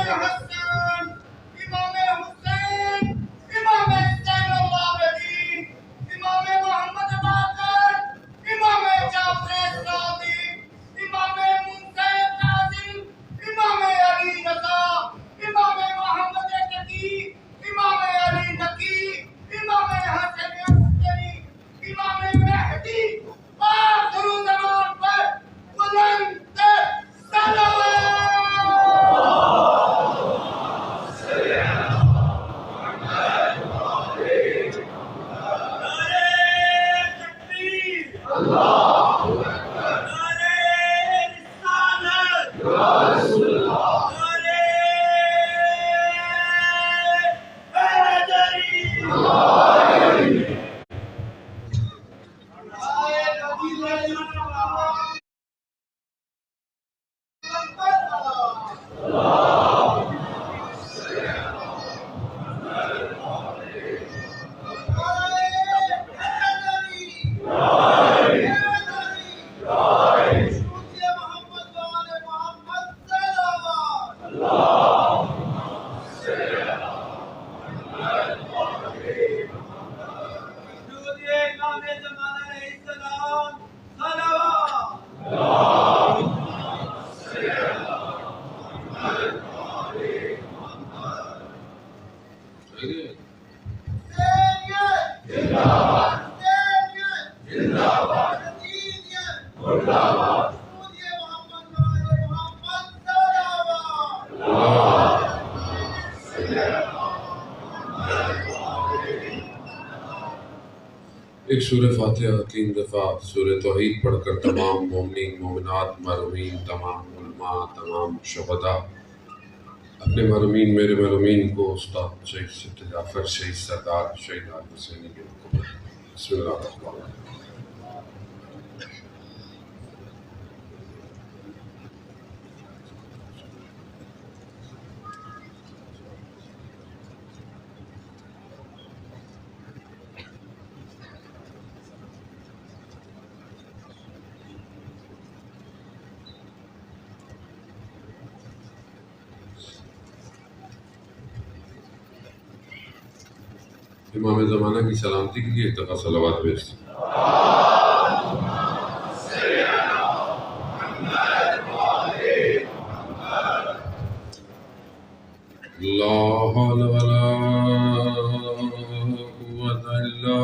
حسن، امام حسین، امام زین العابدین، امام محمد باقر، امام جعفر صادق، امام منصر کاظم، امام علی رضا، امام محمد تقی، امام علی نقی، امام حسن عسکری، امام مہدی، آخر زمان پر بلند ایک سورہ فاتحہ 3 دفعہ سورہ توحید پڑھ کر تمام مومنین مومنات مرحومین تمام علماء تمام شہداء اپنے مرحومین میرے مرحومین کو استاد شہید سید جعفر شہید سردار شہید آل حسینی کے حکم بسم اللہ الرحمن الرحیم امام زمانہ کی سلامتی کے لیے ایک دفعہ صلوات بھیجتے ہیں لا حول ولا قوة إلا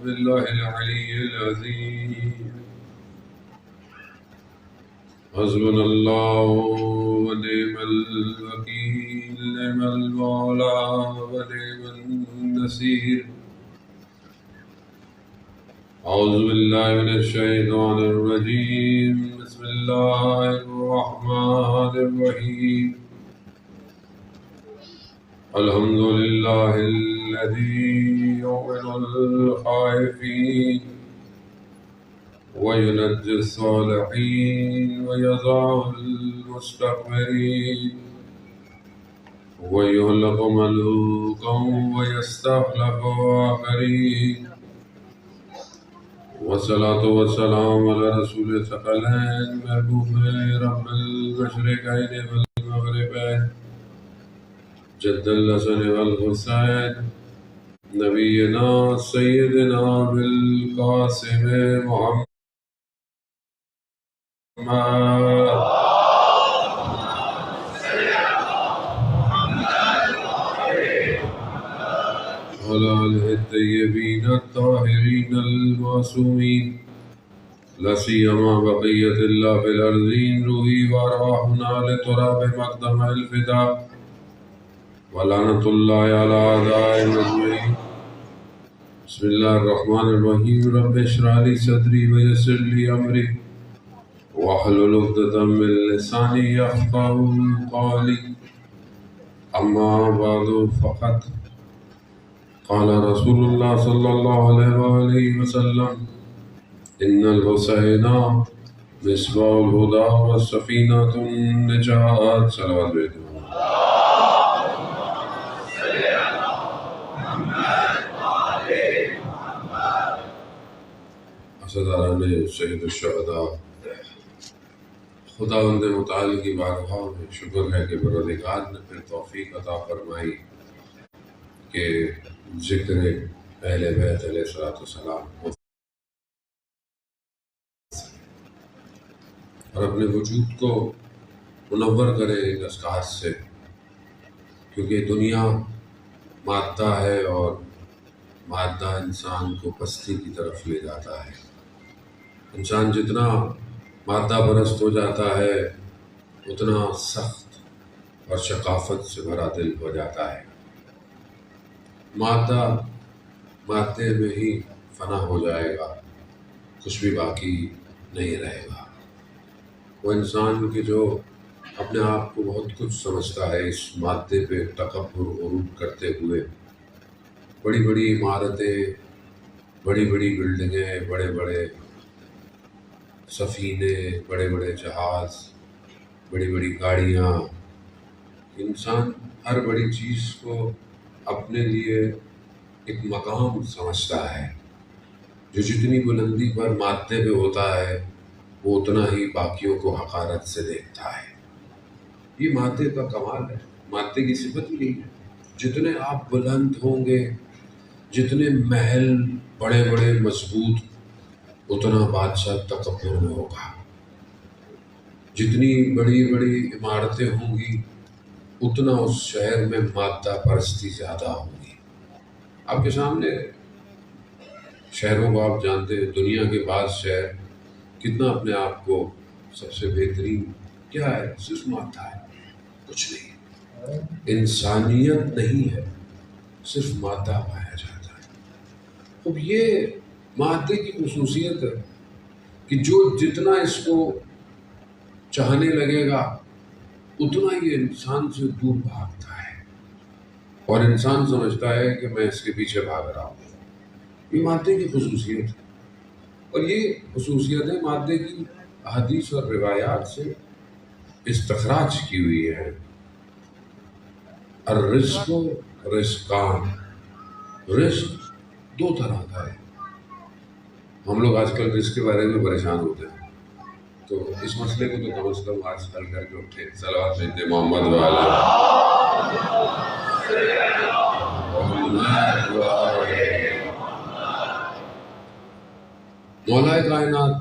بالله العلي العظيم حسبنا الله ونعم الوكيل نعم المولى ونعم النصير أعوذ بالله من الشيطان الرجيم بسم الله الرحمن الرحيم الحمد لله الذي يؤمن الخائفين وينجي الصالحين ويضع المستكبرين ويهلك ملوكا ويستخلف آخرين والصلاة والسلام على رسول الثقلين محبوب رب المشرقين والمغربين جد الحسن والحسين نبينا سيدنا بالقاسم محمد وعلى آله الطيبين الطاهرين المعصومين لا سيما بقية الله في الأرضين روحي وأرواحنا لتراب مقدم الفداء ولعنة الله على أعدائهم أجمعين بسم الله الرحمن الرحيم رب اشرح لي صدري ويسر لي أمري واحلل عقدة من لساني يفقهوا قولي أما بعد فقد قال رسول الله صلى الله عليه وآله وسلم إن الحسين مصباح الهدى والسفينة النجاة صلوات بيته اسداران شہید الشہداء خداوند متعال کی بارگاہ میں شکر ہے کہ پروردگار نے پھر توفیق عطا فرمائی کہ ذکر اہل بیت علیہ السلام اور اپنے وجود کو منور کرے ان اذکار سے، کیونکہ دنیا مادہ ہے اور مادہ انسان کو پستی کی طرف لے جاتا ہے۔ انسان جتنا مادہ پرست ہو جاتا ہے اتنا سخت اور شقافت سے بھرا دل ہو جاتا ہے۔ مادے میں ہی فنا ہو جائے گا، کچھ بھی باقی نہیں رہے گا۔ وہ انسان کی جو اپنے آپ کو بہت کچھ سمجھتا ہے، اس مادے پہ تکبر غرور کرتے ہوئے بڑی بڑی عمارتیں، بڑی بڑی بلڈنگیں، بڑے بڑے سفینے، بڑے بڑے جہاز، بڑی بڑی گاڑیاں، انسان ہر بڑی چیز کو اپنے لیے ایک مقام سمجھتا ہے۔ جو جتنی بلندی پر مادے پہ ہوتا ہے وہ اتنا ہی باقیوں کو حقارت سے دیکھتا ہے۔ یہ مادے کا کمال ہے، مادے کی صفت ہی نہیں ہے۔ جتنے آپ بلند ہوں گے، جتنے محل بڑے بڑے مضبوط، اتنا بادشاہ تکبر میں ہوگا۔ جتنی بڑی بڑی عمارتیں ہوں گی اتنا اس شہر میں مادہ پرستی زیادہ ہوگی۔ آپ کے سامنے شہروں کو آپ جانتے ہیں، دنیا کے بعض شہر کتنا اپنے آپ کو سب سے بہترین کیا ہے، صرف مادہ ہے، کچھ نہیں، انسانیت نہیں ہے، صرف مادہ پایا جاتا ہے۔ اب یہ مادے کی خصوصیت ہے کہ جو جتنا اس کو چاہنے لگے گا اتنا یہ انسان سے دور بھاگتا ہے، اور انسان سمجھتا ہے کہ میں اس کے پیچھے بھاگ رہا ہوں۔ یہ مادے کی خصوصیت ہے، اور یہ خصوصیتیں مادے کی احادیث اور روایات سے استخراج کی ہوئی ہے۔ الرزق رزقان، رزق دو طرح کا ہے۔ ہم لوگ آج کل رزق کے بارے میں پریشان ہوتے ہیں، تو اس مسئلے کو تو کم از کم آج حل کر کے اٹھے۔ صلوات بھیجتے محمد مولا کائنات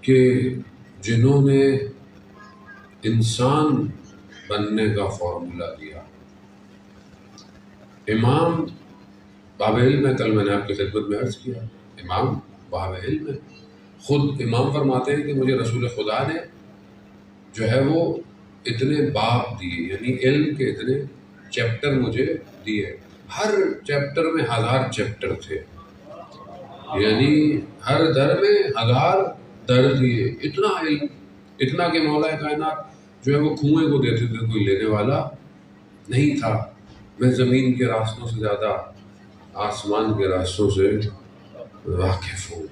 کہ جنہوں نے انسان بننے کا فارمولا دیا، امام باب علم ہے، کل میں نے آپ کی خدمت میں عرض کیا، امام باب علم ہے، خود امام فرماتے ہیں کہ مجھے رسول خدا نے جو ہے وہ اتنے باب دیے، یعنی علم کے اتنے چیپٹر مجھے دیے، ہر چیپٹر میں 1000 چیپٹر تھے، یعنی ہر در میں 1000 در دیے، اتنا علم، اتنا کہ مولا کائنات جو ہے وہ کنویں کو دیتے تھے، کوئی لینے والا نہیں تھا۔ میں زمین کے راستوں سے زیادہ آسمان کے راستوں سے واقف ہوں۔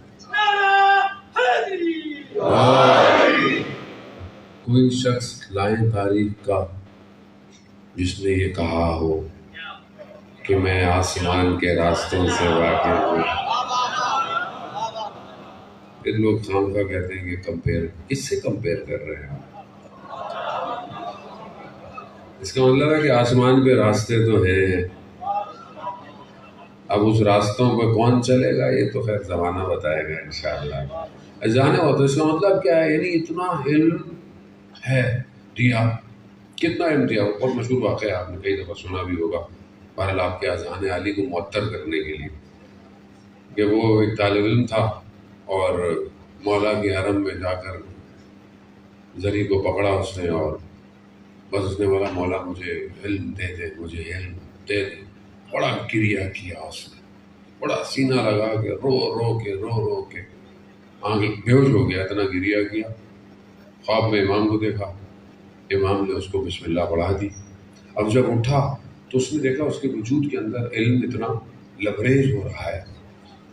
کوئی شخص لائیں تاریخ کا جس نے یہ کہا ہو کہ میں آسمان کے راستوں سے واقف ہوں۔ پھر لوگ خام کا کہتے ہیں کہ کمپیئر، کس سے کمپیئر کر رہے ہیں؟ اس کا مطلب ہے کہ آسمان پہ راستے تو ہیں، اب اس راستوں پہ کون چلے گا یہ تو خیر زمانہ بتائے گا انشاءاللہ۔ جانے ہو تو اس کا مطلب کیا ہے، یعنی اتنا علم ہے دیا، کتنا علم دیا۔ بہت مشہور واقعہ آپ نے کئی دفعہ سنا بھی ہوگا، بہرحال آپ کے اذہان عالی کو معطر کرنے کے لیے، کہ وہ ایک طالب علم تھا اور مولا کے حرم میں جا کر زری کو پکڑا اس نے، اور بس اس نے بولا مولا مجھے علم دے دے، مجھے علم دے دے۔ بڑا گریہ کیا اس نے، بڑا سینہ لگا کے رو رو کے آنکھ بے ہوش ہو گیا، اتنا گریہ کیا۔ خواب میں امام کو دیکھا، امام نے اس کو بسم اللہ پڑھا دی۔ اب جب اٹھا تو اس نے دیکھا اس کے وجود کے اندر علم اتنا لبریز ہو رہا ہے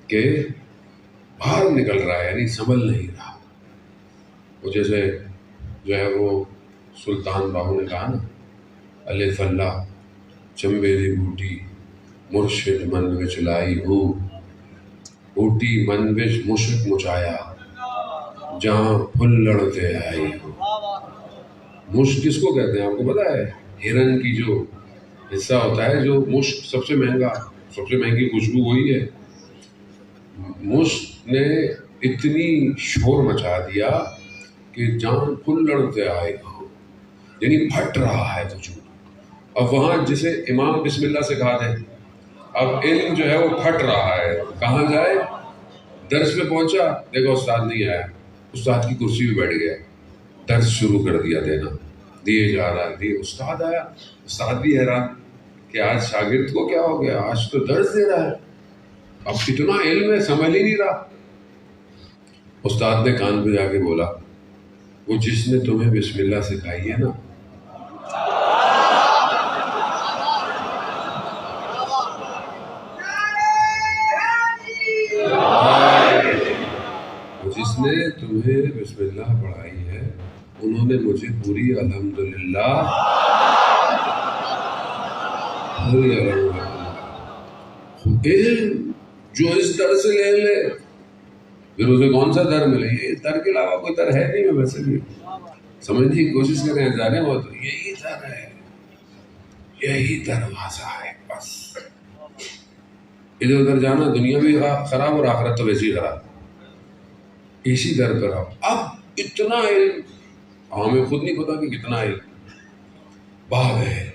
کہ باہر نکل رہا ہے، یعنی سنبھل نہیں رہا۔ وہ جیسے جو ہے وہ سلطان باہو نے کہا نا، الف اللہ چمبے دی بوٹی مرشد من وچ لائی ہو، بوٹی من وچ مشک مچایا، جہاں پھل لڑتے آئی ہو. مشک کس کو کہتے ہیں آپ کو پتا ہے؟ ہرن کی جو حصہ ہوتا ہے، جو مشک سب سے مہنگی خوشبو وہی ہے. مشک نے اتنی شور مچا دیا کہ جان پھل لڑتے آئے ہو، یعنی پھٹ رہا ہے وجود. اب وہاں جسے امام بسم اللہ سے کہا دیں، اب علم جو ہے وہ پھٹ رہا ہے، کہاں جائے؟ درس میں پہنچا، دیکھو استاد نہیں آیا، استاد کی کرسی پہ بیٹھ گیا، درس شروع کر دیا دینا، دیے جا رہا ہے. استاد آیا، استاد بھی حیران کہ آج شاگرد کو کیا ہو گیا، آج تو درس دے رہا ہے، اب اتنا علم ہے سمجھ ہی نہیں رہا. استاد نے کان پہ جا کے بولا، وہ جس نے تمہیں بسم اللہ سکھائی ہے نا، جس نے تمہیں بسم اللہ پڑھائی ہے، انہوں نے مجھے پوری الحمدللہ علم جو اس در سے لے لے پھر اسے کون سا در ملے. یہ در کے علاوہ کوئی در ہے نہیں. میں ویسے بھی سمجھنے کی کوشش کریں جانے وہ تو یہی در ہے، یہی دروازہ ہے بس. ادھر ادھر جانا دنیا بھی خراب اور آخرت تو ویسے ہی خراب. اسی در پر آؤ. اب اتنا علم ہمیں خود نہیں پتا کہ کتنا علم باب ہے.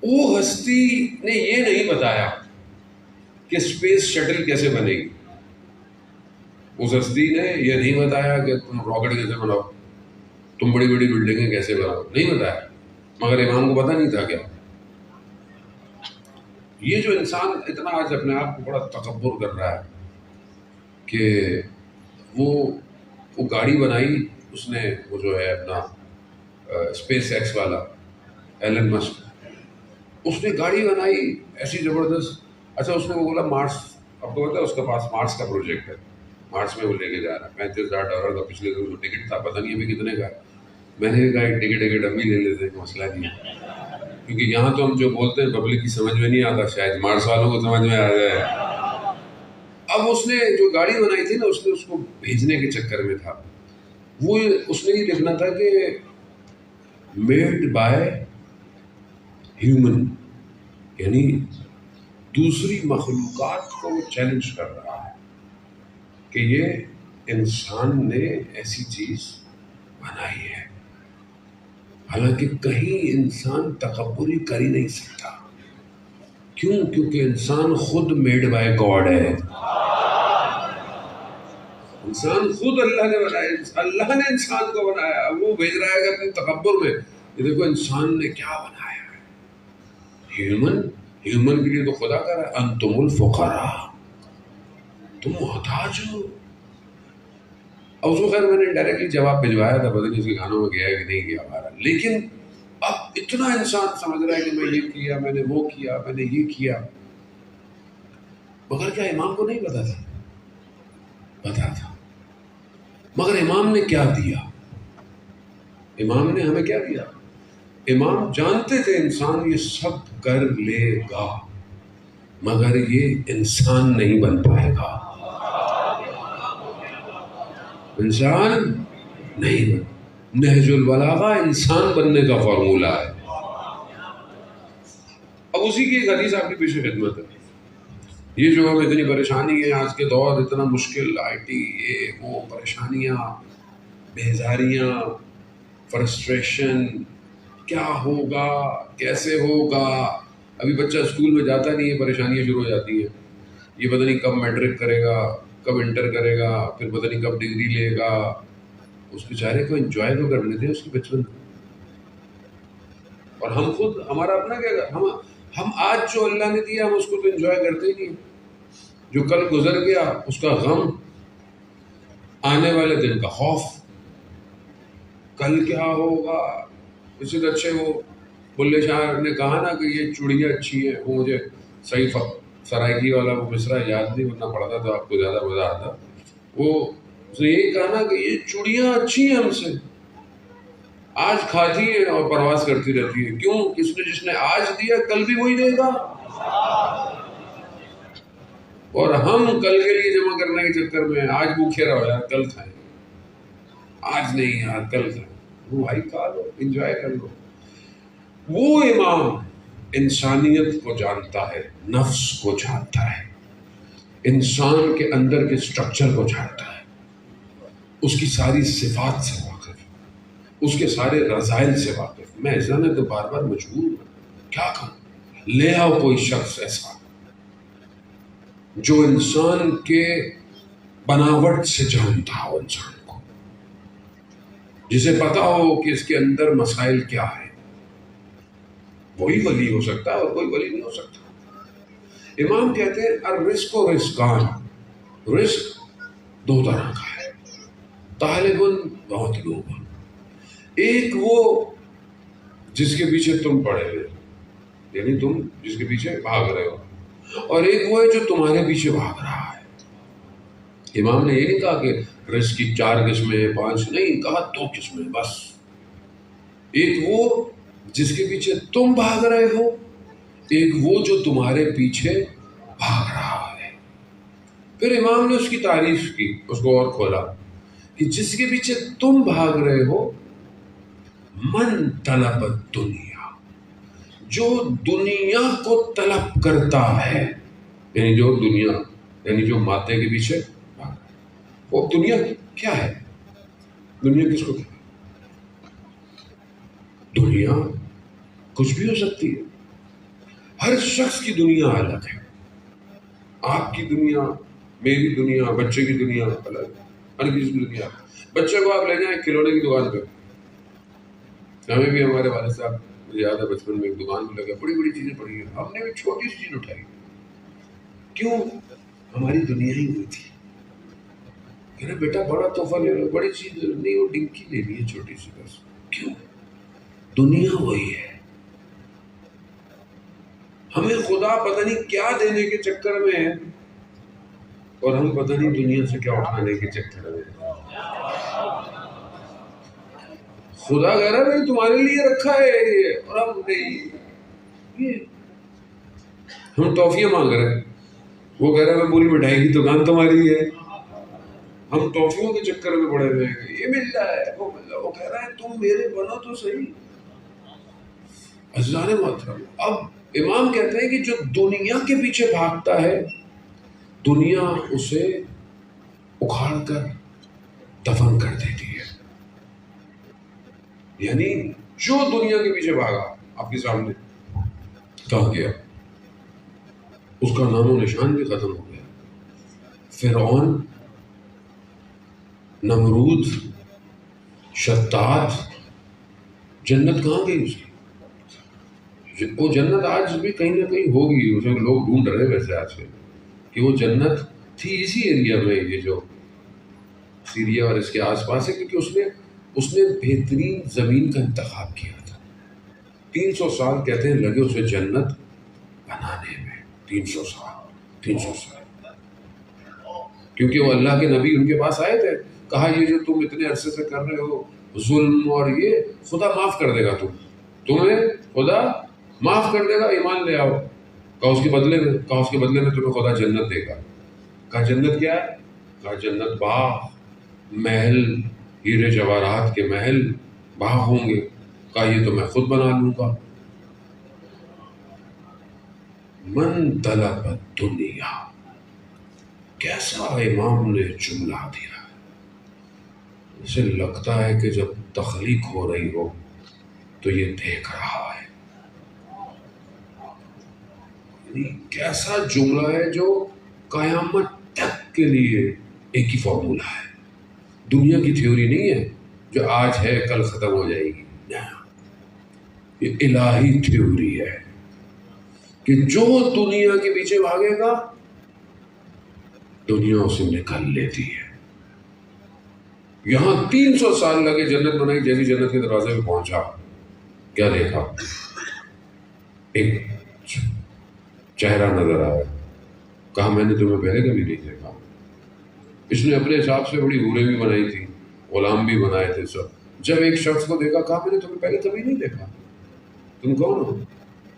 وہ ہستی نے یہ نہیں بتایا کہ اسپیس شٹل کیسے بنے گی. اس ہستی نے یہ نہیں بتایا کہ تم راکٹ کیسے بناؤ، تم بڑی بڑی بلڈنگیں کیسے بناؤ، نہیں بتایا. مگر امام کو پتہ نہیں تھا کیا. یہ جو انسان اتنا آج اپنے آپ کو بڑا تکبر کر رہا ہے کہ وہ گاڑی بنائی اس نے، وہ جو ہے اپنا اسپیس ایکس والا ایلن مسک، اس نے گاڑی بنائی ایسی زبردست. اچھا اس نے وہ بولا مارس، اب تو پتا ہے اس کے پاس مارس کا پروجیکٹ ہے، مارس میں وہ لے کے جا رہا ہے. $35,000 کا پچھلے دن ٹکٹ تھا، پتہ نہیں ابھی کتنے کا. میں نے کہا ایک ٹکٹ ابھی لے لیتے ہیں، مسئلہ نہیں ہے. کیونکہ یہاں تو ہم جو بولتے ہیں پبلک کی سمجھ میں نہیں آتا، شاید مارس والوں کو سمجھ میں آ جائے. اب اس نے جو گاڑی بنائی تھی نا، اس نے اس کو بھیجنے کے چکر میں تھا، وہ اس نے یہ لکھنا تھا کہ میڈ بائی ہیومن، یعنی دوسری مخلوقات کو وہ چیلنج کر رہا ہے کہ یہ انسان نے ایسی چیز بنائی ہے. حالانکہ کہیں انسان تکبر کر ہی نہیں سکتا. کیوں؟ کیونکہ انسان خود میڈ بائی گاڈ ہے. انسان خود اللہ نے بنایا، اللہ نے انسان کو بنایا. وہ بھیج رہا ہے کہ اپنے تکبر میں یہ دیکھو انسان نے کیا بنایا ہے. ہیومن کے لیے تو خدا کہہ رہا ہے انتم الفقراء، تم محتاج ہو. اب اس کو خیر میں نے ڈائریکٹلی جواب بھجوایا تھا، پتہ نہیں اس کے گانوں میں گیا ہے کہ نہیں گیا ہمارا. لیکن اب اتنا انسان سمجھ رہا ہے کہ میں یہ کیا، میں نے وہ کیا، میں نے یہ کیا. مگر کیا امام کو نہیں پتا تھا؟ پتا تھا. مگر امام نے کیا دیا؟ امام نے ہمیں کیا دیا؟ امام جانتے تھے انسان یہ سب کر لے گا مگر یہ انسان نہیں بن پائے گا. انسان نہیں بن. نہج البلاغہ انسان بننے کا فارمولہ ہے. اب اسی کی ایک حدیث آپ کی پیش خدمت ہے. یہ جو ہم اتنی پریشانی ہے آج کے دور، اتنا مشکل آئی ٹی، یہ وہ پریشانیاں، بیزاریاں، فرسٹریشن، کیا ہوگا، کیسے ہوگا. ابھی بچہ اسکول میں جاتا نہیں ہے، پریشانیاں شروع ہو جاتی ہیں. یہ پتہ نہیں کب میٹرک کرے گا، کب انٹر کرے گا، پھر پتہ نہیں کب ڈگری لے گا. اس بیچارے کو انجوائے تو کرنے دیں اس کے بچپن. اور ہم خود ہمارا اپنا کیا، ہم آج جو اللہ نے دیا ہم اس کو تو انجوائے کرتے ہی نہیں. جو کل گزر گیا اس کا غم، آنے والے دن کا خوف، کل کیا ہوگا. اس سے اچھے وہ بلے شاہ نے کہا نا کہ یہ چوڑیاں اچھی ہیں، وہ مجھے صحیح سرائکی والا وہ مصرع یاد نہیں، ورنہ پڑھتا تو آپ کو زیادہ مزہ آتا. وہ اس نے یہی کہا نا کہ یہ چوڑیاں اچھی ہیں ہم سے، آج کھاتی ہے اور پرواز کرتی رہتی ہے. کیوں؟ جس نے آج دیا کل بھی وہی دے گا. اور ہم کل کے لیے جمع کرنے کے چکر میں آج بھوکے رہو یار، کل کھائیں، آج نہیں یار کل کھائیں، وہ بھائی کھا لو، انجوائے کر لو۔ وہ امام انسانیت کو جانتا ہے، نفس کو جانتا ہے، انسان کے اندر کے سٹرکچر کو جانتا ہے، اس کی ساری صفات سے واقف ہے، اس کے سارے رذائل سے واقف۔ میں ایسا تو بار بار مجبور ہوں، کیا کروں؟ لے آؤ کوئی شخص ایسا جو انسان کے بناوٹ سے جانتا ہو، انسان کو، جسے پتا ہو کہ اس کے اندر مسائل کیا ہے، وہی ولی ہو سکتا ہے اور کوئی ولی نہیں ہو سکتا۔ امام کہتے ہیں الرزق و رزقان، رزق دو طرح کا ہے، طالب مطلوب۔ ایک وہ جس کے پیچھے تم پڑے ہوئے، یعنی تم جس کے پیچھے بھاگ رہے ہو، اور ایک وہ ہے جو تمہارے پیچھے بھاگ رہا ہے۔ امام نے یہ نہیں کہا کہ رزق کی 4 قسمیں 5، نہیں کہا 2 قسمیں بس۔ ایک وہ جس کے پیچھے تم بھاگ رہے ہو، ایک وہ جو تمہارے پیچھے بھاگ رہا ہے۔ پھر امام نے اس کی تعریف کی، اس کو اور کھولا کہ جس کے پیچھے تم بھاگ رہے ہو، من طلب الدنیا، جو دنیا کو طلب کرتا ہے، یعنی جو دنیا، یعنی جو مادے کے پیچھے بھاگ رہا ہے۔ وہ دنیا کیا ہے؟ دنیا کس کو کہتے ہیں؟ دنیا کچھ بھی ہو سکتی ہے، ہر شخص کی دنیا الگ ہے۔ آپ کی دنیا، میری دنیا، بچے کی دنیا الگ ہے، ہر کسی کی دنیا۔ بچے کو آپ لے جائیں کھلونے کی دکان پہ، ہمیں بھی ہمارے والد صاحب، مجھے یاد ہے بچپن میں ایک دکان پہ لگا، بڑی بڑی چیزیں پڑی ہیں، ہم نے بھی چھوٹی سی چیز اٹھائی، کیوں؟ ہماری دنیا ہی ہوئی تھی کہ نا بیٹا بڑا تحفہ لے لو، بڑی چیز نہیں، وہ ڈنکی لینی ہے چھوٹی سی بس، کیوں؟ دنیا وہی ہے۔ ہمیں خدا پتہ نہیں کیا دینے کے چکر میں ہے، اور ہم پتہ نہیں دنیا سے کیا اٹھانے کے چکر میں ہیں۔ خدا کہہ رہا ہے میں تمہارے لیے رکھا ہے یہ، اور ہم نہیں، ہم ٹافیاں مانگ رہے ہیں، وہ کہہ رہا ہے میں پوری مٹھائی کی دکان تمہاری ہے، ہم ٹافیوں کے چکر میں پڑے ہوئے ہیں، یہ مل رہا ہے وہ مل رہا ہے، وہ کہہ رہا ہے تم میرے بنو تو صحیح۔ عزیزان محترم، اب امام کہتے ہیں کہ جو دنیا کے پیچھے بھاگتا ہے، دنیا اسے اکھاڑ کر دفن کر دیتی ہے۔ یعنی جو دنیا کے پیچھے بھاگا، آپ کے سامنے کہا گیا، اس کا نام و نشان بھی ختم ہو گیا۔ فرعون، نمرود، شداد، جنت کہاں گئی اس کی؟ وہ جنت آج بھی کہیں نہ کہیں ہوگی، اسے لوگ ڈھونڈ رہے ویسے آج سے، کہ وہ جنت تھی اسی ایریا میں، یہ جو سیریا اور اس کے آس پاس ہے، کیونکہ اس نے بہترین زمین کا انتخاب کیا تھا۔ 300 سال کہتے ہیں لگے اسے جنت بنانے میں، 300 سال، کیونکہ وہ اللہ کے نبی ان کے پاس آئے تھے، کہا یہ جو تم اتنے عرصے سے کر رہے ہو ظلم اور یہ، خدا معاف کر دے گا، تمہیں خدا معاف کر دے گا، ایمان لے آؤ۔ کہا اس کے بدلے میں تمہیں خدا جنت دے گا۔ کہا جنت کیا ہے؟ کہا جنت باغ، محل، ہیرے جواہرات کے محل، باغ ہوں گے۔ کہا یہ تو میں خود بنا لوں گا۔ من طلب الدنیا، کیسا امام نے جملہ دیا، اسے لگتا ہے کہ جب تخلیق ہو رہی ہو تو یہ دیکھ رہا ہے۔ کیسا جملہ ہے جو قیامت تک کے لیے ایک ہی فارمولہ ہے، دنیا کی تھیوری نہیں ہے جو آج ہے کل ختم ہو جائے گی، یہ الہی تھیوری ہے کہ جو دنیا کے پیچھے بھاگے گا دنیا اسے نکل لیتی ہے۔ یہاں 300 سال لگے جنت بنائی، جیسی جنت کے دروازے پہ پہنچا، کیا دیکھا؟ ایک چہرہ نظر آیا، کہا میں نے تمہیں پہلے کبھی نہیں دیکھا۔ اس نے اپنے حساب سے بڑی حوریں بھی بنائی تھی، غلام بھی بنائے تھے سب۔ جب ایک شخص کو دیکھا، کہا میں نے تمہیں پہلے کبھی نہیں دیکھا، تم کون ہو؟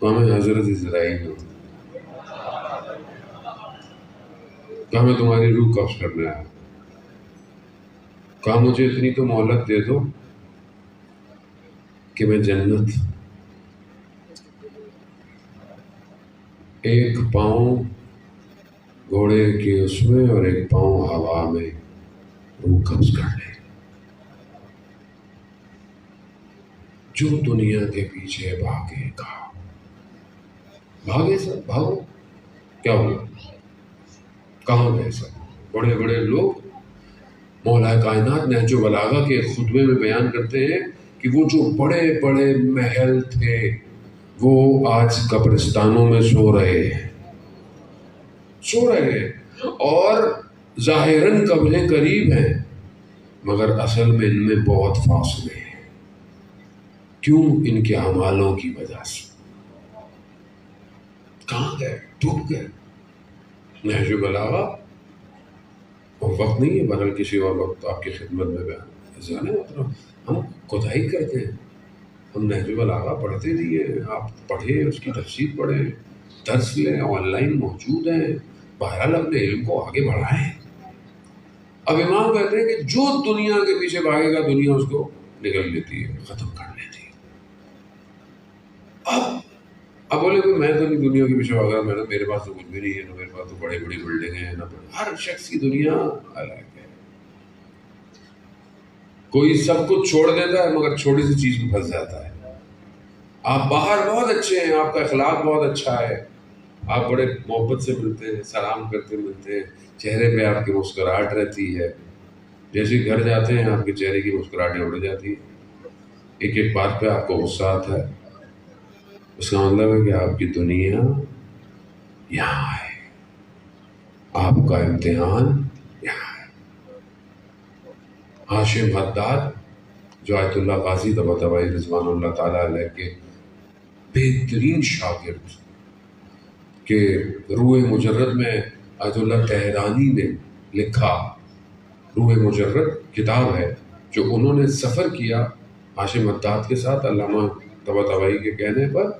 کہا میں حضرت اسرائیل ہوں۔ کہا میں تمہاری روح قبض کرنے آیا. کہا مجھے اتنی تو مہلت دے دو کہ میں جنت ایک پاؤں گھوڑے کے اس میں اور ایک پاؤں ہوا میں روح قبض کر لے. جو دنیا کے پیچھے بھاگے گا، بھاگے سب، بھاگو. کیا ہوا؟ کہاں گئے سب؟ بڑے بڑے لوگ مولا کائنات نہج البلاغہ کے خطبے میں بیان کرتے ہیں کہ وہ جو بڑے بڑے محل تھے وہ آج قبرستانوں میں سو رہے ہیں، اور ظاہراً قبریں قریب ہیں مگر اصل میں ان میں بہت فاصلے ہیں. کیوں؟ ان کے اعمالوں کی وجہ سے. کہاں گئے؟ ڈوب گئے. نہج البلاغہ اور وقت نہیں ہے، بہرحال کسی اور وقت آپ کی خدمت میں بیان. ہم کھدائی کرتے ہیں، ہم نہج البلاغہ پڑھتے نہیں ہیں. آپ پڑھیں، اس کی تفسیر پڑھیں، درس لیں، آن لائن موجود ہیں. بہرحال اپنے علم کو آگے بڑھائیں. اب امام کہتے ہیں کہ جو دنیا کے پیچھے بھاگے گا دنیا اس کو نگل لیتی ہے، ختم کر لیتی ہے. اب بولے کہ میں تو نہیں دنیا کے پیچھے بھاگا، میرے پاس تو کچھ بھی نہیں ہے، نہ میرے پاس تو بڑی بڑی بلڈنگیں ہیں، نہ ہر شخص کی دنیا الگ ہے. کوئی سب کچھ چھوڑ دیتا ہے مگر چھوٹی سی چیز میں پھنس جاتا ہے. آپ باہر بہت اچھے ہیں، آپ کا اخلاق بہت اچھا ہے، آپ بڑے محبت سے ملتے ہیں، سلام کرتے ملتے ہیں، چہرے پہ آپ کی مسکراہٹ رہتی ہے. جیسے گھر جاتے ہیں آپ کے چہرے کی مسکراہٹیں اڑ جاتی ہیں. ایک ایک بات پہ آپ کو غصہ آتا ہے. اس کا مطلب ہے کہ آپ کی دنیا یہاں ہے، آپ کا امتحان یہاں ہے. ہاشم حداد جو آیت اللہ قاضی طباطبائی رضوان اللہ تعالیٰ علیہ کے بہترین شاگرد کہ روح مجرد میں آیت اللہ تہرانی نے لکھا، روح مجرد کتاب ہے جو انہوں نے سفر کیا ہاشم حداد کے ساتھ علامہ طباطبائی کے کہنے پر،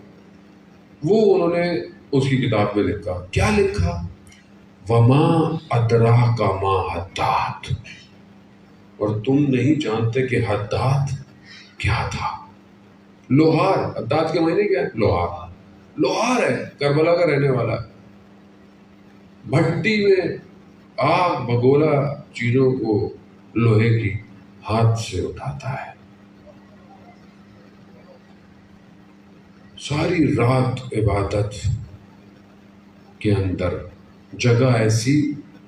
وہ انہوں نے اس کی کتاب میں لکھا. کیا لکھا؟ وما ادراک ما حداد، اور تم نہیں جانتے کہ حداد کیا تھا. لوہار، حداد کے معنی کیا ہے؟ لوہار. لوہار ہے، کربلا کا رہنے والا ہے. بھٹی میں آگ بگولا چیزوں کو لوہے کی ہاتھ سے اٹھاتا ہے. ساری رات عبادت کے اندر جگہ ایسی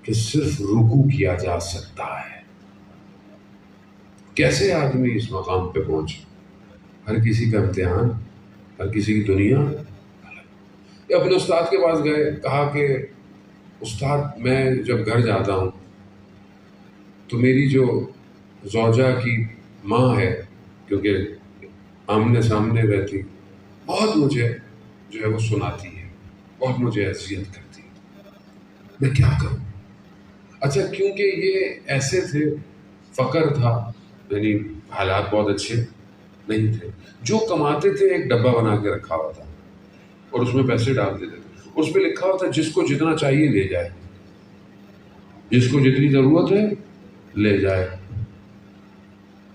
کہ صرف رکوع کیا جا سکتا ہے. کیسے آدمی اس مقام پہ پہنچے؟ ہر کسی کا امتحان، ہر کسی کی دنیا. اپنے استاد کے پاس گئے، کہا کہ استاد میں جب گھر جاتا ہوں تو میری جو زوجہ کی ماں ہے، کیونکہ آمنے سامنے رہتی، بہت مجھے جو ہے وہ سناتی ہے، بہت مجھے اذیت کرتی ہے. میں کیا کروں؟ اچھا کیونکہ یہ ایسے تھے، فقر تھا، یعنی حالات بہت اچھے نہیں تھے. جو کماتے تھے ایک ڈبہ بنا کے رکھا ہوا تھا اور اس میں پیسے ڈال دیتے تھے. اس پہ لکھا ہوا تھا جس کو جتنا چاہیے لے جائے، جس کو جتنی ضرورت ہے لے جائے.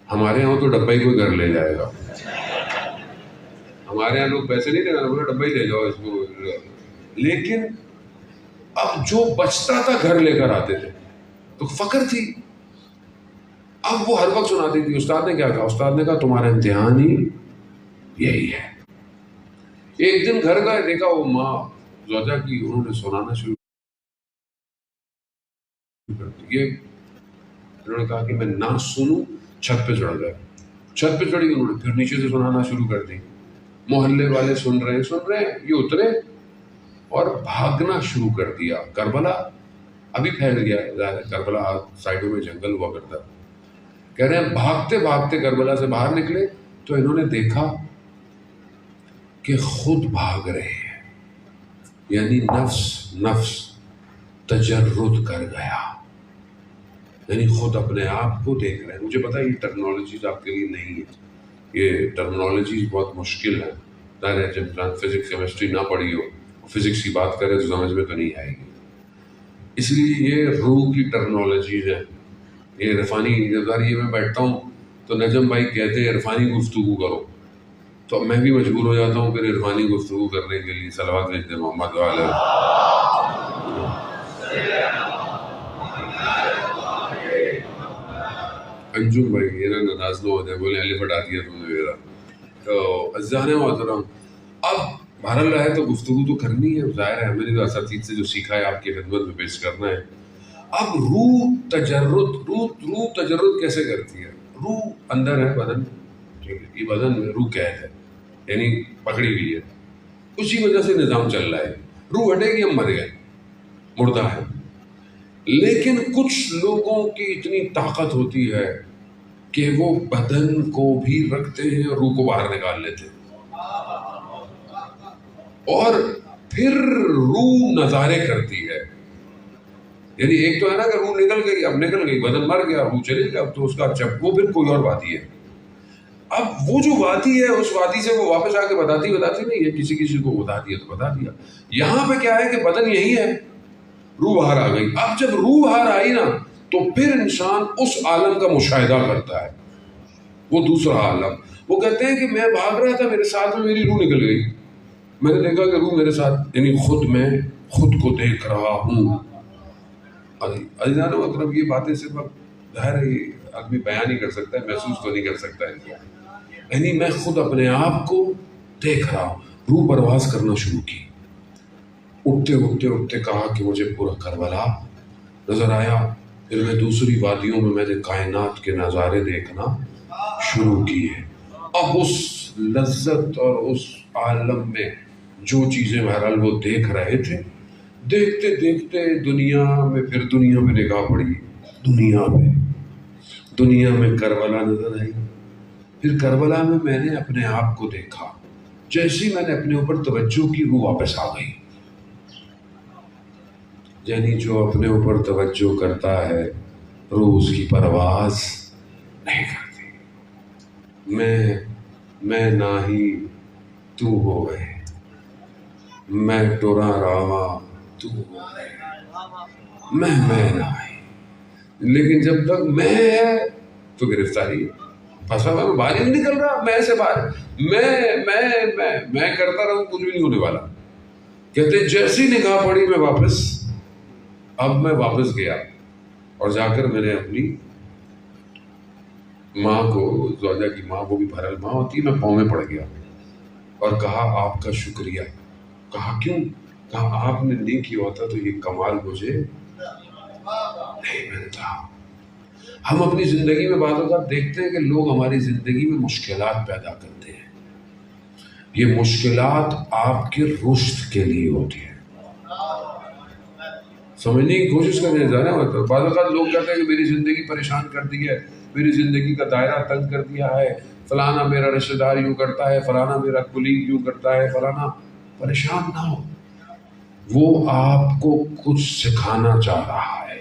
ہمارے یہاں تو ڈبہ ہی کوئی گھر لے جائے گا. ہمارے یہاں لوگ پیسے نہیں دینا، بولے ڈبہ ہی لے جاؤ اس کو. لیکن اب جو بچتا تھا گھر لے کر آتے تھے، تو فقر تھی. اب وہ ہر وقت سناتی تھی. استاد نے کیا کہا؟ استاد نے کہا تمہارا امتحان ہی یہی ہے. ایک دن گھر گئے، دیکھا وہ ماں زوجہ کی، انہوں نے سنانا شروع کر دی. انہوں نے کہا کہ میں نہ سنوں. چھت پہ چڑھ گئے. چھت پہ چڑھی، انہوں نے پھر نیچے سے سنانا شروع کر دی. محلے والے سن رہے ہیں، یہ اترے اور بھاگنا شروع کر دیا. کربلا ابھی پھیل گیا ہے، کربلا سائڈوں میں جنگل ہوا کرتا. کہہ رہے ہیں بھاگتے بھاگتے کربلا سے باہر نکلے تو انہوں نے دیکھا کہ خود بھاگ رہے ہیں، یعنی نفس تجرد کر گیا، یعنی خود اپنے آپ کو دیکھ رہے ہیں. مجھے پتا ہے یہ ٹیکنالوجیز آپ کے لیے نہیں ہے، یہ ٹرمنالوجیز بہت مشکل ہے. ظاہر ہے جب انسان فزکس کیمسٹری نہ پڑھی ہو، فزکس کی بات کرے تو سمجھ میں تو نہیں آئے گی. اس لیے یہ روح کی ٹرمنالوجیز ہے. یہ عرفانی اگر یہ میں بیٹھتا ہوں تو نجم بھائی کہتے ہیں عرفانی گفتگو کرو، تو میں بھی مجبور ہو جاتا ہوں پھر عرفانی گفتگو کرنے کے لیے. صلوات بھیجتے محمد والے. انجم بھائی یہ نا ناراض نہ ہوتے ہیں، بولے الف ہٹا دیا تم نے میرا. تو عزیزان محترم، اب بہرحال ہے تو گفتگو تو کرنی ہے، ظاہر ہے میں نے تو اساتذہ سے جو سیکھا ہے آپ کی خدمت میں پیش کرنا ہے. اب روح تجرد کیسے کرتی ہے؟ روح اندر ہے بدن میں، ٹھیک ہے، یہ بدن میں روح قید ہے، یعنی پکڑی ہوئی ہے، اسی وجہ سے نظام چل رہا ہے. روح ہٹے گی ہم مر گئے، مردہ ہے. لیکن کچھ لوگوں کی اتنی طاقت ہوتی ہے کہ وہ بدن کو بھی رکھتے ہیں اور روح کو باہر نکال لیتے ہیں، اور پھر روح نظارے کرتی ہے. یعنی ایک تو ہے نا کہ روح نکل گئی، اب نکل گئی، بدن مر گیا، روح چلی گئی، اب تو اس کا وہ پھر کوئی اور وادی ہے. اب وہ جو وادی ہے اس وادی سے وہ واپس آ کے بتاتی نہیں ہے، کسی کو بتا دیا تو بتا دیا. یہاں پہ کیا ہے کہ بدن یہی ہے، روح باہر آ گئی. اب جب روح باہر آئی نا تو پھر انسان اس عالم کا مشاہدہ کرتا ہے، وہ دوسرا عالم. وہ کہتے ہیں کہ میں بھاگ رہا تھا، میرے ساتھ میں میری روح نکل گئی، میں نے دیکھا کہ روح میرے ساتھ، یعنی میں خود کو دیکھ رہا ہوں. عزیزان مطلب یہ باتیں صرف ظاہر ہے آدمی بیان نہیں کر سکتا ہے، محسوس تو نہیں کر سکتا ہے. یعنی میں خود اپنے آپ کو دیکھ رہا ہوں. روح پرواز کرنا شروع کی، اٹھتے کہا کہ مجھے پورا کربلا نظر آیا. پھر میں دوسری وادیوں میں نے کائنات کے نظارے دیکھنا شروع کیے. اب اس لذت اور اس عالم میں جو چیزیں بہرحال وہ دیکھ رہے تھے، دیکھتے دنیا میں نگاہ پڑی. دنیا میں کربلا نظر آئی. پھر کربلا میں نے اپنے آپ کو دیکھا. جیسی میں نے اپنے اوپر توجہ کی، روح واپس آ گئی. یعنی جو اپنے اوپر توجہ کرتا ہے روح اس کی پرواز نہیں کرتی. میں نہ ہی تو ہو گئے، میں ٹورا رہا تو ہو گئے، میں نہ ہی. لیکن جب تک میں ہے تو گرفتاری ہے، پھنسا ہوا میں باہر ہی نہیں نکل رہا. میں سے باہر میں کرتا رہوں، کچھ بھی نہیں ہونے والا. کہتے جیسی نگاہ پڑی میں واپس، اب میں واپس گیا اور جا کر میں نے اپنی ماں کو، زوجہ کی ماں، وہ بھی بہرحال ماں ہوتی ہے، میں پاؤں میں پڑ گیا اور کہا آپ کا شکریہ. کہا کیوں؟ کہا آپ نے نہیں کیا ہوتا تو یہ کمال مجھے نہیں ملتا. ہم اپنی زندگی میں بعض اوقات دیکھتے ہیں کہ لوگ ہماری زندگی میں مشکلات پیدا کرتے ہیں. یہ مشکلات آپ کے رشد کے لیے ہوتی ہیں. سمجھنے کی کوشش کرنے جانا ہوتا ہے. بعض اوقات لوگ کہتے ہیں کہ میری زندگی پریشان کر دی ہے، میری زندگی کا دائرہ تنگ کر دیا ہے، فلانا میرا رشتہ دار یوں کرتا ہے، فلانا میرا کلیگ یوں کرتا ہے، فلانا. پریشان نہ ہو، وہ آپ کو کچھ سکھانا چاہ رہا ہے.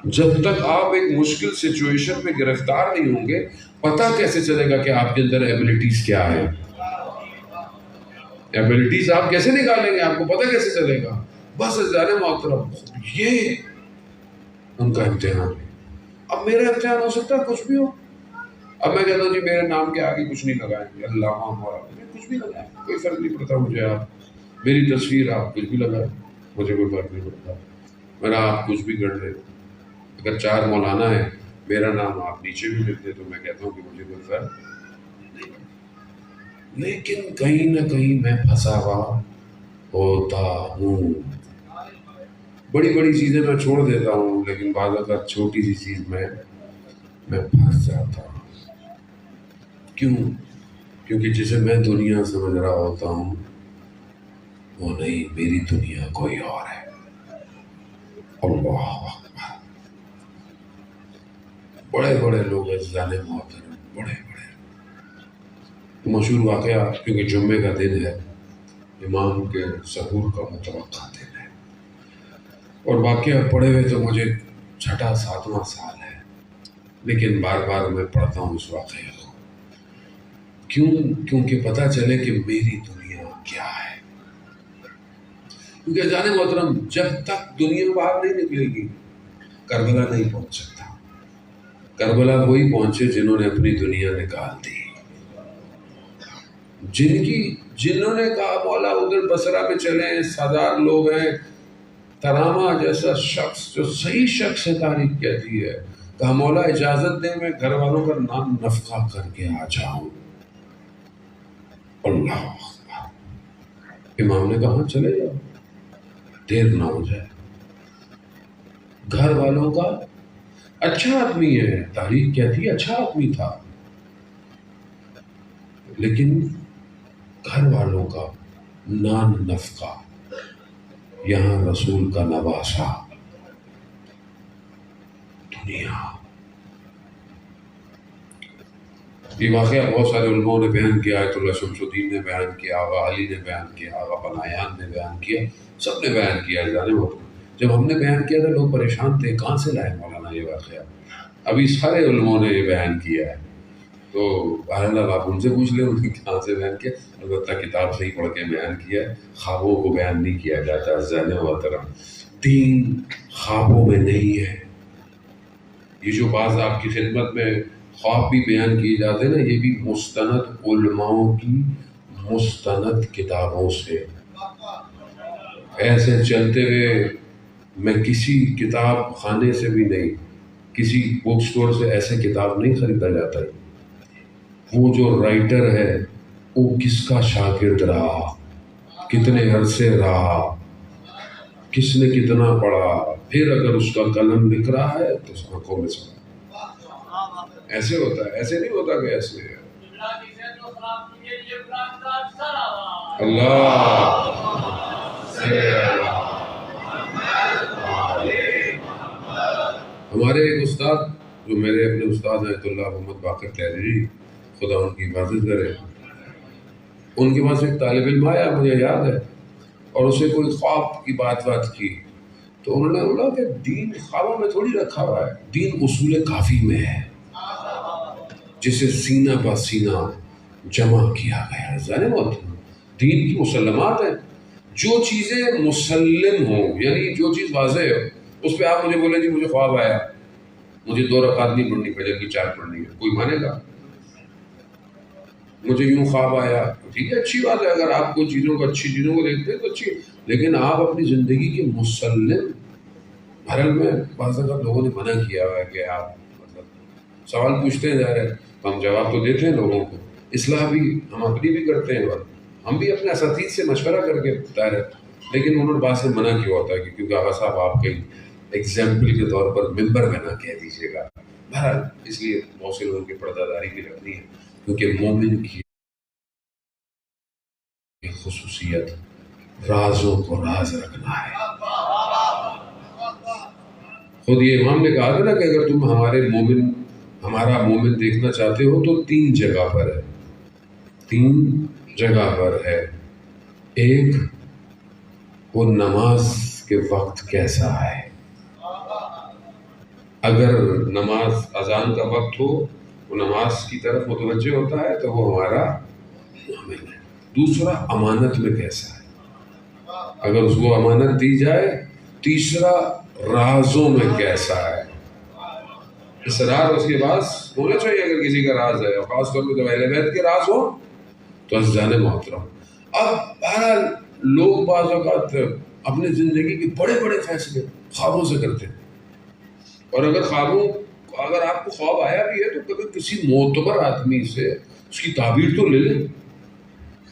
جب تک آپ ایک مشکل سچویشن میں گرفتار نہیں ہوں گے، پتہ کیسے چلے گا کہ آپ کے اندر ایبلٹیز کیا ہے؟ ایبلٹیز آپ کیسے نکالیں گے؟ آپ کو پتہ کیسے چلے گا؟ بس عزیزان محترم، یہ ان کا امتحان ہے. اب میرا امتحان ہو سکتا ہے کچھ بھی ہو. اب میں کہتا ہوں جی میرے نام کے آگے کچھ نہیں لگائیں گے، علامہ مولانا، کچھ بھی لگائیں، کوئی فرق نہیں پڑتا مجھے. آپ میری تصویر آپ کچھ بھی لگائیں، مجھے کوئی فرق نہیں پڑتا. میرا آپ کچھ بھی کر لیں. اگر 4 مولانا ہے، میرا نام آپ نیچے بھی لکھ دیں تو میں کہتا ہوں کہ مجھے کوئی فرق نہیں. لیکن کہیں نہ کہیں میں پھنسا ہوا ہوتا ہوں. بڑی چیزیں میں چھوڑ دیتا ہوں، لیکن بعض اوقات چھوٹی سی چیز میں پھنس جاتا ہوں. کیوں؟ کیونکہ جسے میں دنیا سمجھ رہا ہوتا ہوں وہ نہیں، میری دنیا کوئی اور ہے. اللہ اکبر. بڑے لوگ عزیزان محترم، بڑے مشہور واقعہ، کیونکہ جمعے کا دن ہے، امام کے ظہور کا متوقع دن ہے، اور واقعہ پڑھے ہوئے تو مجھے 6واں 7واں سال ہے، لیکن بار میں پڑھتا ہوں اس واقعے کو. کیونکہ پتہ چلے کہ میری دنیا کیا ہے. کیونکہ جانے محترم جب تک دنیا باہر نہیں نکلے گی کربلا نہیں پہنچ سکتا. کربلا وہی پہنچے جنہوں نے اپنی دنیا نکال دی، جنہوں نے کہا مولا ادھر بصرہ میں چلیں، 1000 لوگ ہیں. ترامہ جیسا شخص جو صحیح شخص ہے، تاریخ کہتی ہے، کہا مولا اجازت دیں میں گھر والوں کا نام نفقہ کر کے آ جاؤں. اللہ اکبر. امام نے کہا چلے جاؤ، دیر نہ ہو جائے. گھر والوں کا اچھا آدمی ہے، تاریخ کہتی ہے اچھا آدمی تھا، لیکن گھر والوں کا نان نفقہ، یہاں رسول کا نواسہ، دنیا. یہ واقعہ بہت سارے علماء نے بیان کیا، آیت اللہ شمس الدین نے بیان کیا، آغا علی نے بیان کیا، آغا بنایان نے بیان کیا، سب نے بیان کیا. جانے وقت جب ہم نے بیان کیا تھا لوگ پریشان تھے، کہاں سے لائے مولانا یہ واقعہ؟ ابھی سارے علماء نے یہ بیان کیا ہے، تو بہرحال آپ ان سے پوچھ لیں ان نے کہاں سے بیان کیا. البتہ کتاب صحیح پڑھ کے بیان کیا ہے، خوابوں کو بیان نہیں کیا جاتا. ذہن محترم، دین خوابوں میں نہیں ہے. یہ جو بعض آپ کی خدمت میں خواب بھی بیان کیے جاتے ہیں نا، یہ بھی مستند علماؤں کی مستند کتابوں سے. ایسے چلتے ہوئے میں کسی کتاب خانے سے بھی نہیں، کسی بک سٹور سے ایسے کتاب نہیں خریدا جاتا ہے. وہ جو رائٹر ہے وہ کس کا شاگرد رہا، کتنے عرصے رہا، کس نے کتنا پڑھا، پھر اگر اس کا قلم لکھ رہا ہے تو اس آنکھوں میں سمجھ. ایسے ہوتا ہے، ایسے نہیں ہوتا کہ ایسے ہے. اللہ ہمارے ایک استاد جو میرے اپنے استاد ہیں آیت اللہ محمد باقر تحریری، خدا ان کی حفاظت کرے، ان کے پاس ایک طالب علم آیا مجھے یاد ہے، اور اسے کوئی خواب کی بات کی تو انہوں نے بولا کہ دین خوابوں میں تھوڑی رکھا ہوا ہے، دین اصول کافی میں ہے جسے سینہ بہ سینہ جمع کیا گیا ہے. ظاہر محترم، دین کی مسلمات ہیں. جو چیزیں مسلم ہوں، یعنی جو چیز واضح ہو، اس پہ آپ مجھے بولیں جی مجھے خواب آیا، مجھے 2 رکعت نہیں پڑھنی پڑے گی، 4 پڑھنی ہے، کوئی مانے گا؟ مجھے یوں خواب آیا، ٹھیک ہے اچھی بات ہے، اگر آپ کو چیزوں کو اچھی چیزوں کو دیکھتے ہیں تو اچھی، لیکن آپ اپنی زندگی کے مسلم. بہرحال میں بعض اوقات لوگوں نے منع کیا ہوا ہے کہ آپ مطلب سوال پوچھتے ہیں، ظاہر ہے ہم جواب تو دیتے ہیں لوگوں کو، اصلاح بھی ہم اپنی بھی کرتے ہیں، اور ہم بھی اپنے اساتذہ سے مشورہ کر کے ظاہر ہے، لیکن انہوں نے بعض سے منع کیا ہوتا ہے کہ کیونکہ آغا صاحب آپ کے ایگزامپل کے طور پر ممبر میں نہ کہہ دیجیے گا. بہرحال اس لیے بہت سے لوگوں کی پردہ داری بھی رکھنی ہے، کیونکہ مومن کی خصوصیت رازوں کو راز رکھنا ہے. خود یہ امام نے کہا تھا نا کہ اگر تم ہمارا مومن دیکھنا چاہتے ہو تو 3 جگہ پر ہے، 3 جگہ پر ہے. ایک، وہ نماز کے وقت کیسا ہے، اگر نماز اذان کا وقت ہو، وہ نماز کی طرف متوجہ ہوتا ہے تو وہ ہمارا مومن ہے. دوسرا، امانت میں کیسا ہے، اگر اس کو امانت دی جائے. تیسرا، رازوں میں کیسا ہے. اسرار اس کے پاس ہونا چاہیے اگر کسی کا راز ہے، اور خاص طور پہ جب اہل بیت کے راز ہو تو عزیزان محترم. اب بہرحال لوگ بعض اوقات اپنے زندگی کے بڑے بڑے فیصلے خوابوں سے کرتے ہیں، اور اگر آپ کو خواب آیا بھی ہے تو کبھی کسی معتبر آدمی سے اس کی تعبیر تو لے لیں.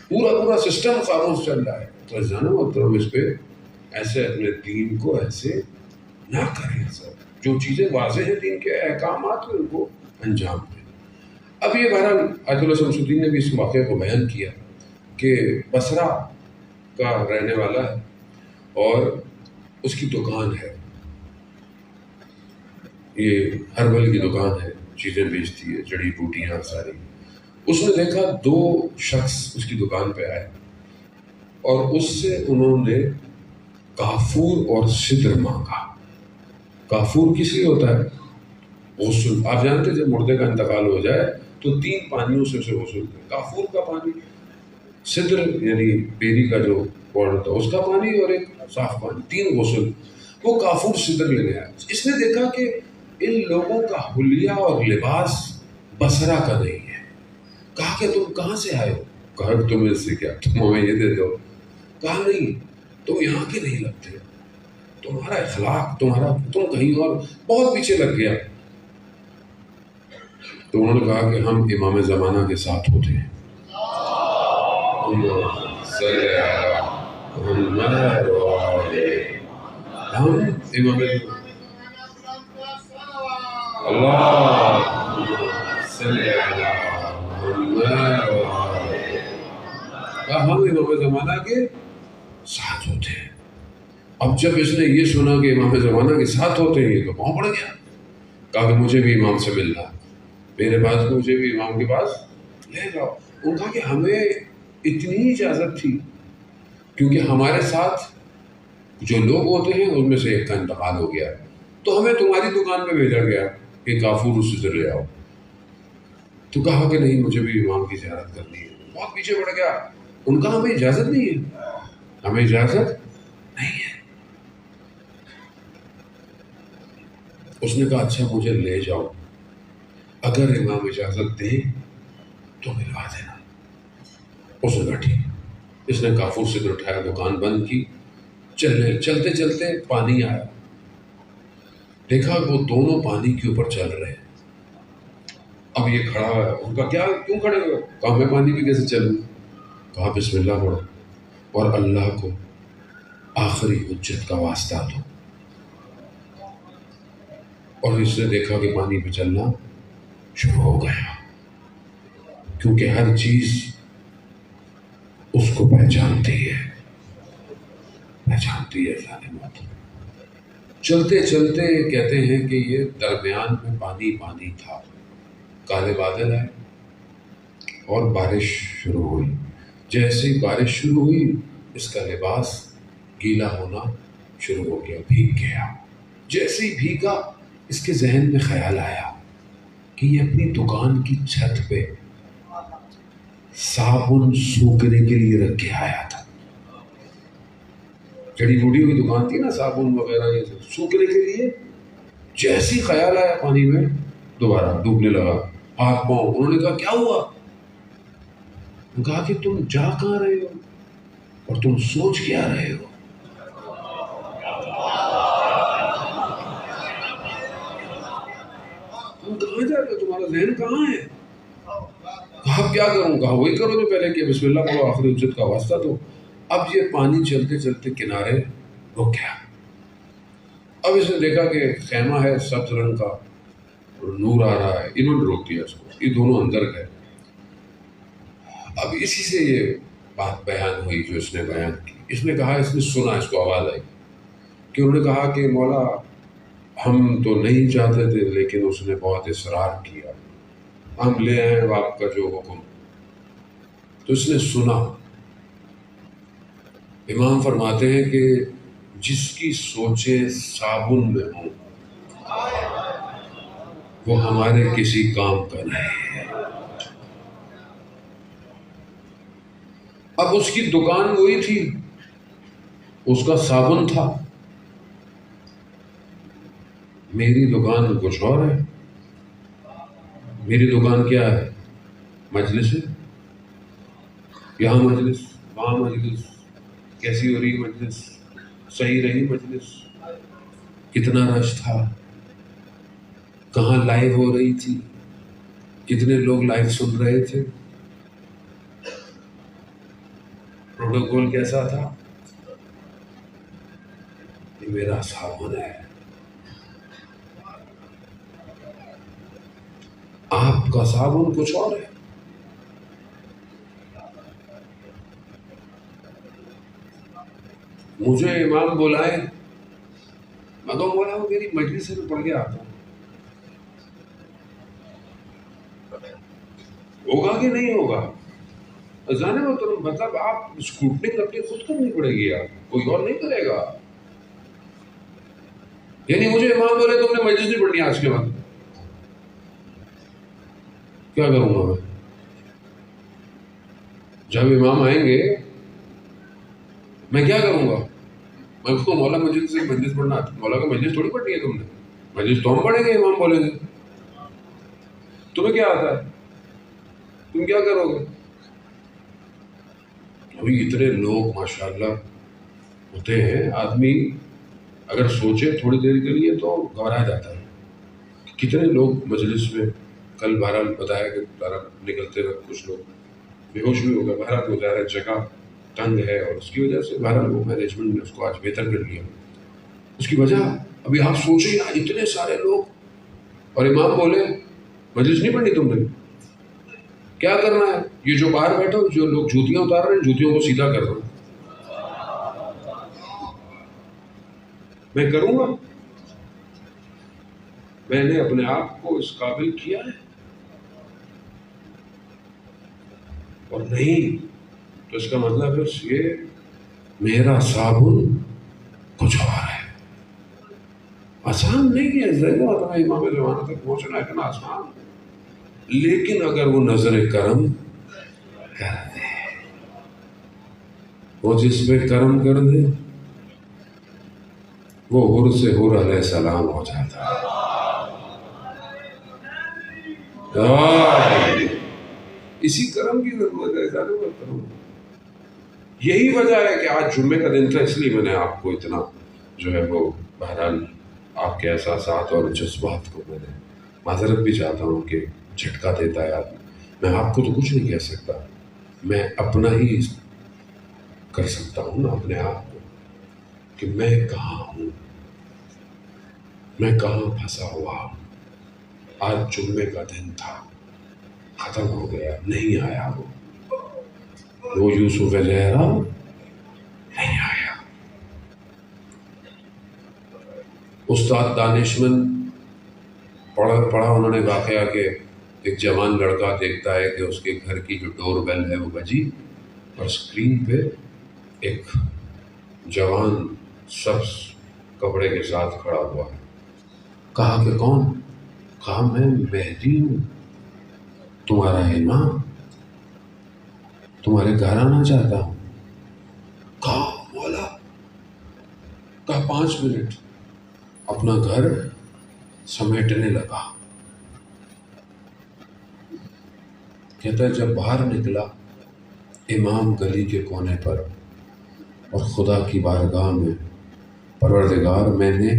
پورا سسٹم خوابوں سے چل رہا ہے تو عزیزان محترم اس پہ ایسے اپنے دین کو ایسے نہ کریں. جو چیزیں واضح ہیں دین کے احکامات ان کو انجام دیں. اب یہ بہرحال آیت اللہ شمس الدین نے بھی اس واقعے کو بیان کیا کہ بصرہ کا رہنے والا ہے اور اس کی دکان ہے، یہ ہربل کی دکان ہے، چیزیں بیچتی ہے، جڑی بوٹیاں ساری. اس نے دیکھا 2 شخص اس کی دکان پہ آئے اور اس سے انہوں نے کافور اور سدر مانگا. کافور کس لیے ہوتا ہے؟ غسل. آپ جانتے جب مردے کا انتقال ہو جائے تو 3 پانیوں سے اسے غسل کریں. کافور کا پانی سدر یعنی بیری کا جو پاؤڈر تھا اس کا پانی اور ایک صاف پانی، 3 غسل. وہ کافور سدر لینے آیا. اس نے دیکھا کہ ان لوگوں کا حلیہ اور لباس بصرہ کا نہیں ہے. کہا کہ تم کہاں سے آئے ہو؟ کہا کہ تمہیں سے کیا، تم ہمیں یہ دے دو. کہا نہیں، تم یہاں کے نہیں لگتے، تمہارا اخلاق تم کہیں اور بہت پیچھے لگ گیا. تو انہوں نے کہا کہ ہم امام زمانہ کے ساتھ ہوتے ہیں. ہم امام زمانہ کے ساتھ ہوتے ہیں. اب جب اس نے یہ سنا کہ امام زمانہ کے ساتھ ہوتے ہیں تو وہاں پڑ گیا. کہا کہ مجھے بھی امام سے ملنا، میرے پاس مجھے بھی امام کے پاس لے جاؤ. ان کہا کہ ہمیں اتنی اجازت تھی کیونکہ ہمارے ساتھ جو لوگ ہوتے ہیں ان میں سے ایک کا انتقال ہو گیا تو ہمیں تمہاری دکان پہ بھیجا گیا کہ کافور اس سے لے آؤ. تو کہا کہ نہیں، مجھے بھی امام کی زیارت کرنی ہے. بہت پیچھے پڑ گیا. ان کا ہمیں اجازت نہیں ہے، ہمیں اجازت نہیں ہے. اس نے کہا اچھا مجھے لے جاؤ، اگر امام اجازت دے تو ملوا دینا. اس نے کہا ٹھیک. اس نے کافور سے اٹھایا، دکان بند کی. چلتے چلتے پانی آیا، دیکھا وہ دونوں پانی کے اوپر چل رہے ہیں. اب یہ کھڑا ہے. ان کا کیوں کھڑے ہوئے؟ کہا میں پانی پہ کیسے چلوں؟ کہا بسم اللہ پڑھو اور اللہ کو آخری حجت کا واسطہ دو. اور اس نے دیکھا کہ پانی پہ چلنا شروع ہو گیا، کیونکہ ہر چیز اس کو پہچانتی ہے ظالمات. چلتے چلتے کہتے ہیں کہ یہ درمیان میں پانی تھا. کالے بادل آئے اور بارش شروع ہوئی. جیسے ہی بارش شروع ہوئی اس کا لباس گیلا ہونا شروع ہو گیا، بھیگ گیا. جیسے ہی بھیگا اس کے ذہن میں خیال آیا کہ یہ اپنی دکان کی چھت پہ صابن سوکھنے کے لیے رکھ کے آیا تھا. جڑی بوٹیوں کی دکان تھی نا، صابن وغیرہ یہ سب سوکھنے کے لیے. جیسی خیال آیا پانی میں دوبارہ ڈوبنے لگا، ہاتھ پاؤں. انہوں نے کہا کیا ہوا؟ کہا کہ تم جا کہاں رہے ہو اور تم سوچ کیا رہے ہو؟ تم کہاں جا رہے ہو؟ تمہارا ذہن کہاں ہے؟ کہا کیا کروں؟ کہا وہی کرو جو پہلے کہ بسم اللہ پڑھو، آخری حجت کا واسطہ دو. اب یہ پانی چلتے چلتے کنارے رک گیا. اب اس نے دیکھا کہ خیمہ ہے سبز رنگ کا، نور آ رہا ہے. انہوں نے روک دیا اس کو، یہ دونوں اندر گئے. اب اسی سے یہ بات بیان ہوئی جو اس نے بیان کی. اس نے کہا، اس نے سنا، اس کو آواز آئی کہ انہوں نے کہا کہ مولا ہم تو نہیں چاہتے تھے لیکن اس نے بہت اصرار کیا، ہم لے آئے آپ کا جو حکم. تو اس نے سنا. امام فرماتے ہیں کہ جس کی سوچیں صابن میں ہوں وہ ہمارے کسی کام کا نہیں ہے. اب اس کی دکان وہی تھی، اس کا صابن تھا. میری دکان کچھ اور ہے. میری دکان کیا ہے؟ مجلس ہے. یہاں مجلس، وہاں مجلس. کیسی ہو رہی مجلس؟ صحیح رہی مجلس؟ کتنا رش تھا؟ کہاں لائیو ہو رہی تھی؟ کتنے لوگ لائیو سن رہے تھے؟ پروٹوکول کیسا تھا؟ یہ میرا صابن ہے. آپ کا صابن کچھ اور ہے. مجھے امام بلائے، میں تو بولا وہ میری مجلس سے پڑھ کے آتا ہوں. ہوگا کہ نہیں ہوگا؟ جانے میں تو مطلب آپ اسکروٹنگ اپنی خود کرنی پڑے گی، آپ کوئی اور نہیں کرے گا. یعنی مجھے امام بولے تم نے مجلس نہیں پڑھنی آج کے بعد، کیا کروں گا میں؟ جب امام آئیں گے میں کیا کروں گا؟ میں اس کو مولا مجلس سے مجلس پڑھنا آتا، مولا کا مجلس تھوڑی پڑھنی ہے تم نے، مجلس تو ہم پڑھیں گے، امام بولیں گے۔ تمہیں کیا آتا ہے؟ تم کیا کرو گے؟ ابھی اتنے لوگ ماشاءاللہ ہوتے ہیں، آدمی اگر سوچے تھوڑی دیر کے لیے تو گھبرا جاتا ہے۔ کتنے لوگ مجلس میں، کل بہرحال بتایا کہ نکلتے وقت کچھ لوگ بے ہوش بھی ہو گئے، بہرحال وہ ظاہر جگہ تنگ ہے اور اس کی وجہ سے بہرحال وہ مینجمنٹ نے اس کو آج بہتر کر لیا۔ اس کی وجہ ابھی آپ سوچیں نا، اتنے سارے لوگ اور امام بولے مجلس نہیں پڑھنی تم نے، کیا کرنا ہے؟ یہ جو باہر بیٹھو، جو لوگ جوتیاں اتار رہے ہیں جوتیوں کو سیدھا کر دو۔ میں کروں گا؟ میں نے اپنے آپ کو اس قابل کیا ہے؟ اور نہیں تو اس کا مطلب ہے یہ میرا صابن کچھ اور ہے۔ آسان نہیں ہے زیادہ اپنا امام زمانہ تک پہنچنا، اتنا آسان، لیکن اگر وہ نظر کرم کر دے، وہ جس پہ کرم کر دے وہ حر سے حر علیہ السلام ہو جاتا ہے۔ اسی کرم کی ضرورت ہے، زیادہ کرم۔ یہی وجہ ہے کہ آج جمعے کا دن تھا، اس لیے میں نے آپ کو اتنا جو ہے وہ بہرحال آپ کے احساسات اور جذبات کو میں نے معذرت بھی چاہتا ہوں کہ جھٹکا دیتا ہے آدمی۔ میں آپ کو تو کچھ نہیں کہہ سکتا، میں اپنا ہی کر سکتا ہوں نا اپنے آپ کو، کہ میں کہاں ہوں، میں کہاں پھنسا ہوا ہوں۔ آج جمعے کا دن تھا، ختم ہو گیا، نہیں آیا وہ یوسف زہرا نہیں آیا۔ استاد دانشمند پڑھا انہوں نے واقعہ کہ ایک جوان لڑکا دیکھتا ہے کہ اس کے گھر کی جو ڈور بیل ہے وہ بجی اور اسکرین پہ ایک جوان سبز کپڑے کے ساتھ کھڑا ہوا ہے۔ کہا کہ کون؟ کہا میں مہدی ہوں، تمہارا امام، تمہارے گھر آنا چاہتا ہوں۔ کہا مولا، کہا 5 منٹ، اپنا گھر سمیٹنے لگا۔ کہتا ہے جب باہر نکلا امام گلی کے کونے پر اور خدا کی بارگاہ میں، پروردگار میں نے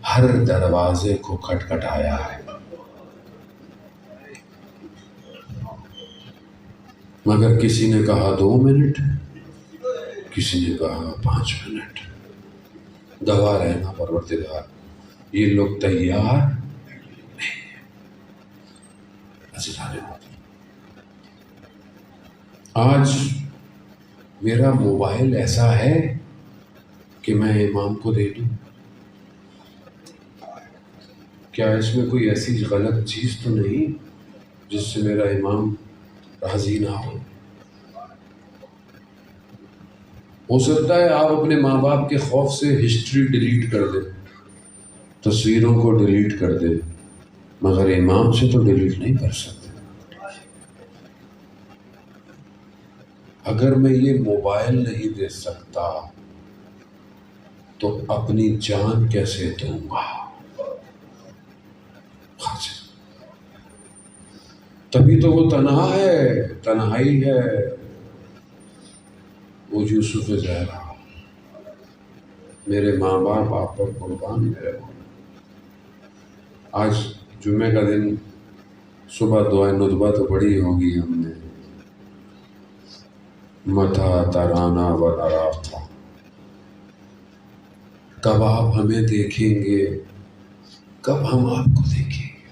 ہر دروازے کو کھٹکھٹایا ہے مگر کسی نے کہا 2 منٹ، کسی نے کہا 5 منٹ۔ گواہ رہنا پروردگار، یہ لوگ تیار نہیں ہیں۔ آج میرا موبائل ایسا ہے کہ میں امام کو دے دوں، کیا اس میں کوئی ایسی غلط چیز تو نہیں جس سے میرا امام راضی نہ ہو سکتا ہے آپ اپنے ماں باپ کے خوف سے ہسٹری ڈیلیٹ کر دیں، تصویروں کو ڈیلیٹ کر دیں، مگر امام سے تو ڈیلیٹ نہیں کر سکتے۔ اگر میں یہ موبائل نہیں دے سکتا تو اپنی جان کیسے دوں گا؟ تبھی تو وہ تنہا ہے، تنہائی ہے، وہ یوسف زہرا۔ میرے ماں باپ آپ پر قربان ہے۔ آج جمعے کا دن، صبح دعائے ندبہ تو پڑھی ہوگی ہم نے، متھا ترانہ و نراف تھا، کب آپ ہمیں دیکھیں گے، کب ہم آپ کو دیکھیں گے،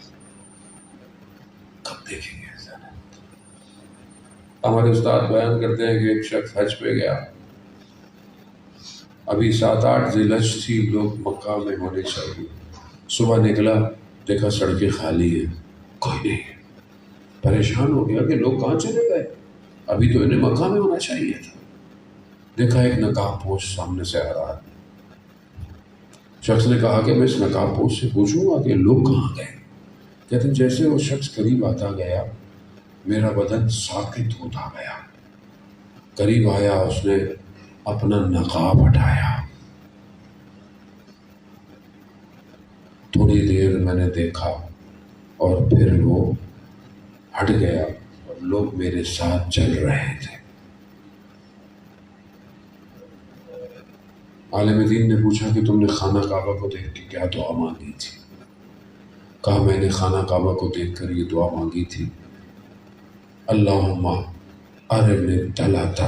کب دیکھیں گے؟ ہمارے استاد بیان کرتے ہیں کہ ایک شخص حج پہ گیا، ابھی 7-8 ذی الحج تھی، لوگ مکہ میں ہونے چاہیے، صبح نکلا دیکھا سڑکیں خالی ہیں، کوئی نہیں ہے، پریشان ہو گیا کہ لوگ کہاں چلے گئے، ابھی تو انہیں مکہ میں ہونا چاہیے تھا۔ دیکھا ایک نقاب پوش سامنے سے آ رہا ہے، شخص نے کہا کہ میں اس نقاب پوش سے پوچھوں گا کہ لوگ کہاں گئے؟ کہتے ہیں جیسے وہ شخص قریب آتا گیا میرا بدن ساکت ہوتا گیا، قریب آیا، اس نے اپنا نقاب ہٹایا. تھوڑی دیر میں نے دیکھا اور پھر وہ ہٹ گیا اور لوگ میرے ساتھ چل رہے تھے. عالم دین نے پوچھا کہ تم نے خانہ کعبہ کو دیکھ کے کیا دعا مانگی تھی؟ کہا میں نے خانہ کعبہ کو دیکھ کر یہ دعا مانگی تھی، اللہم ارنی الطلاۃ